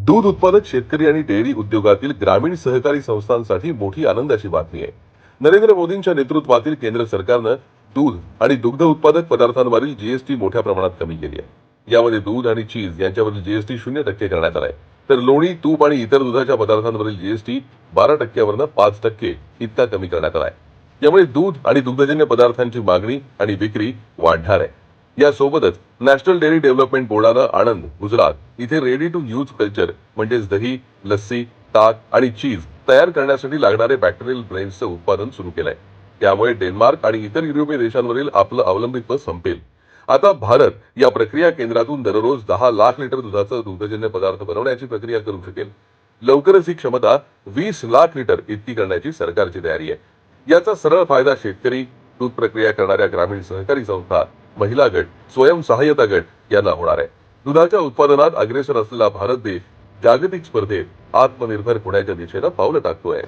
दूध उत्पादक शेतकरी आणि डेअरी उद्योगातील ग्रामीण सहकारी संस्थांसाठी मोठी आनंदाची बातमी आहे। नरेंद्र मोदींच्या नेतृत्वातील केंद्र सरकारनं दूध आणि दुग्ध उत्पादक पदार्थांवरील जीएसटी मोठ्या प्रमाणात कमी केली आहे। यामध्ये दूध आणि चीज यांच्यावरील जीएसटी 0% करण्यात आलाय, तर लोणी, तूप आणि इतर दुधाच्या पदार्थांवरील जीएसटी 12%वरून 5% इतका कमी करण्यात आलाय। यामुळे दूध आणि दुग्धजन्य पदार्थांची मागणी आणि विक्री वाढणार आहे। यासोबतच नॅशनल डेअरी डेव्हलपमेंट बोर्डानं आनंद, गुजरात इथे रेडी टू यूज कल्चर म्हणजेच दही, लस्सी, ताक आणि चीज तयार करण्यासाठी लागणारे बॅक्टेरियल ब्रेन्सचं उत्पादन सुरू केलंय। त्यामुळे डेन्मार्क आणि इतर युरोपीय देशांवरील आपलं अवलंबित्व संपेल। आता भारत या प्रक्रिया केंद्रातून दररोज 10 लाख लिटर दुधाचा दुग्धजन्य पदार्थ बनवण्याची प्रक्रिया करू शकेल। लवकरच ही क्षमता 20 लाख लिटर इतकी करण्याची सरकारची तयारी आहे। याचा सरळ फायदा शेतकरी, दूध प्रक्रिया करणाऱ्या ग्रामीण सहकारी संस्था, महिला गट, स्वयंसहायता गट यांना होणार आहे। दुधाच्या उत्पादनात अग्रेसर असलेला भारत देश जागतिक स्पर्धेत आत्मनिर्भर होण्याच्या दिशेने पावलं टाकतोय।